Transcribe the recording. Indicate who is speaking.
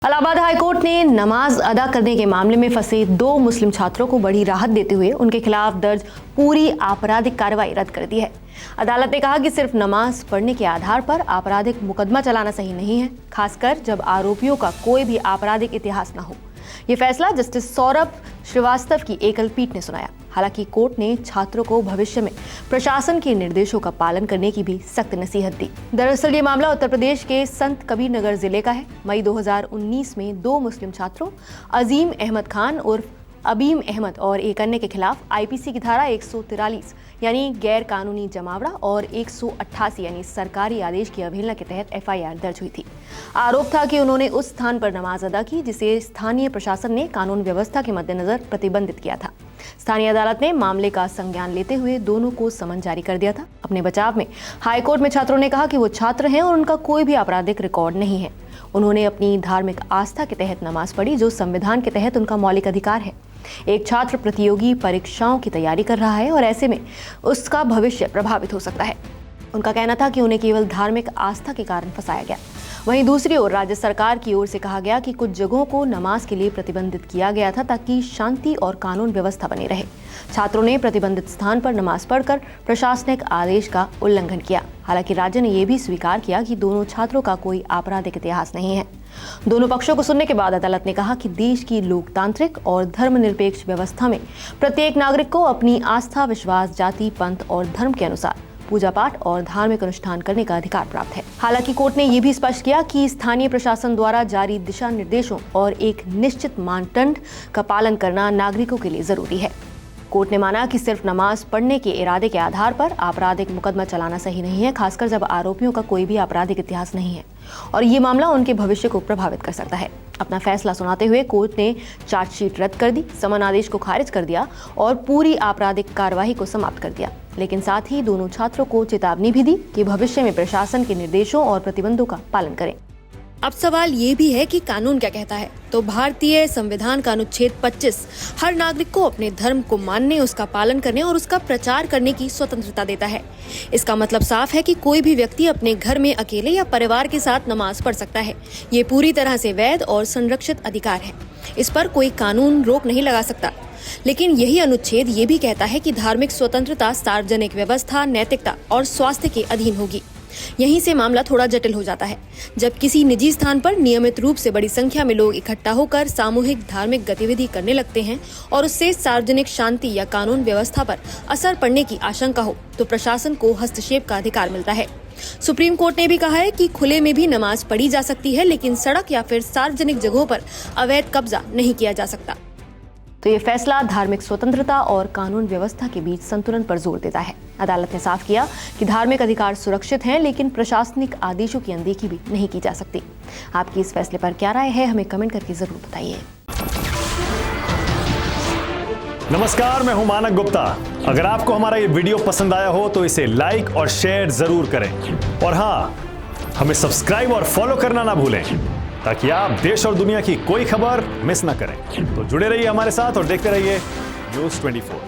Speaker 1: Allahabad high court ने नमाज अदा करने के मामले में फंसे 2 मुस्लिम छात्रों को बड़ी राहत देते हुए उनके खिलाफ दर्ज पूरी आपराधिक कार्रवाई रद्द कर दी है। अदालत ने कहा कि सिर्फ नमाज पढ़ने के आधार पर आपराधिक मुकदमा चलाना सही नहीं है, खासकर जब आरोपियों का कोई भी आपराधिक इतिहास न हो। ये फैसला जस्टिस सौरभ श्रीवास्तव की एकल पीठ ने सुनाया। हालांकि कोर्ट ने छात्रों को भविष्य में प्रशासन के निर्देशों का पालन करने की भी सख्त नसीहत दी। दरअसल ये मामला उत्तर प्रदेश के संत कबीर नगर जिले का है। मई 2019 में 2 मुस्लिम छात्रों अजीम अहमद खान उर्फ अबीम अहमद और एक अन्य के खिलाफ आईपीसी की धारा 143 यानी गैर कानूनी जमावड़ा और 188 यानी सरकारी आदेश की अवहेलना के तहत एफआईआर दर्ज हुई थी। आरोप था कि उन्होंने उस स्थान पर नमाज अदा की जिसे स्थानीय प्रशासन ने कानून व्यवस्था के मद्देनजर प्रतिबंधित किया था। स्थानीय अदालत ने मामले का संज्ञान लेते हुए दोनों को समन जारी कर दिया था। अपने बचाव में हाईकोर्ट में छात्रों ने कहा कि वो छात्र हैं और उनका कोई भी आपराधिक रिकॉर्ड नहीं है। उन्होंने अपनी धार्मिक आस्था के तहत नमाज पढ़ी, जो संविधान के तहत उनका मौलिक अधिकार है। एक छात्र प्रतियोगी परीक्षाओं की तैयारी कर रहा है और ऐसे में उसका भविष्य प्रभावित हो सकता है। उनका कहना था कि उन्हें केवल धार्मिक आस्था के कारण फंसाया गया। वहीं दूसरी ओर राज्य सरकार की ओर से कहा गया कि कुछ जगहों को नमाज के लिए प्रतिबंधित किया गया था ताकि शांति और कानून व्यवस्था बनी रहे। छात्रों ने प्रतिबंधित स्थान पर नमाज पढ़कर प्रशासनिक आदेश का उल्लंघन किया। हालांकि राज्य ने यह भी स्वीकार किया कि दोनों छात्रों का कोई आपराधिक इतिहास नहीं है। दोनों पक्षों को सुनने के बाद अदालत ने कहा कि देश की लोकतांत्रिक और धर्मनिरपेक्ष व्यवस्था में प्रत्येक नागरिक को अपनी आस्था, विश्वास, जाति, पंथ और धर्म के अनुसार पूजा पाठ और धार्मिक अनुष्ठान करने का अधिकार प्राप्त है। हालांकि कोर्ट ने यह भी स्पष्ट किया कि स्थानीय प्रशासन द्वारा जारी दिशा निर्देशों और एक निश्चित मानदंड का पालन करना नागरिकों के लिए जरूरी है। कोर्ट ने माना कि सिर्फ नमाज पढ़ने के इरादे के आधार पर आपराधिक मुकदमा चलाना सही नहीं है, खासकर जब आरोपियों का कोई भी आपराधिक इतिहास नहीं है और ये मामला उनके भविष्य को प्रभावित कर सकता है। अपना फैसला सुनाते हुए कोर्ट ने चार्जशीट रद्द कर दी, समन आदेश को खारिज कर दिया और पूरी आपराधिक कार्यवाही को समाप्त कर दिया। लेकिन साथ ही दोनों छात्रों को चेतावनी भी दी कि भविष्य में प्रशासन के निर्देशों और प्रतिबंधों का पालन करें। अब सवाल ये भी है कि कानून क्या कहता है। तो भारतीय संविधान का अनुच्छेद 25 हर नागरिक को अपने धर्म को मानने, उसका पालन करने और उसका प्रचार करने की स्वतंत्रता देता है। इसका मतलब साफ है कि कोई भी व्यक्ति अपने घर में अकेले या परिवार के साथ नमाज पढ़ सकता है। ये पूरी तरह से वैध और संरक्षित अधिकार है। इस पर कोई कानून रोक नहीं लगा सकता। लेकिन यही अनुच्छेद ये भी कहता है कि धार्मिक स्वतंत्रता सार्वजनिक व्यवस्था, नैतिकता और स्वास्थ्य के अधीन होगी। यहीं से मामला थोड़ा जटिल हो जाता है। जब किसी निजी स्थान पर नियमित रूप से बड़ी संख्या में लोग इकट्ठा होकर सामूहिक धार्मिक गतिविधि करने लगते हैं और उससे सार्वजनिक शांति या कानून व्यवस्था पर असर पड़ने की आशंका हो, तो प्रशासन को हस्तक्षेप का अधिकार मिलता है। सुप्रीम कोर्ट ने भी कहा है कि खुले में भी नमाज पढ़ी जा सकती है, लेकिन सड़क या फिर सार्वजनिक जगहों पर अवैध कब्जा नहीं किया जा सकता। तो ये फैसला धार्मिक स्वतंत्रता और कानून व्यवस्था के बीच संतुलन पर जोर देता है। अदालत ने साफ किया कि धार्मिक अधिकार सुरक्षित हैं, लेकिन प्रशासनिक आदेशों की अनदेखी भी नहीं की जा सकती। आपकी इस फैसले पर क्या राय है, हमें कमेंट करके जरूर बताइए।
Speaker 2: नमस्कार, मैं हूं मानक गुप्ता। अगर आपको हमारा ये वीडियो पसंद आया हो तो इसे लाइक और शेयर जरूर करें और हाँ, हमें सब्सक्राइब और फॉलो करना ना भूलें ताकि आप देश और दुनिया की कोई खबर मिस ना करें। तो जुड़े रहिए हमारे साथ और देखते रहिए न्यूज़ 24।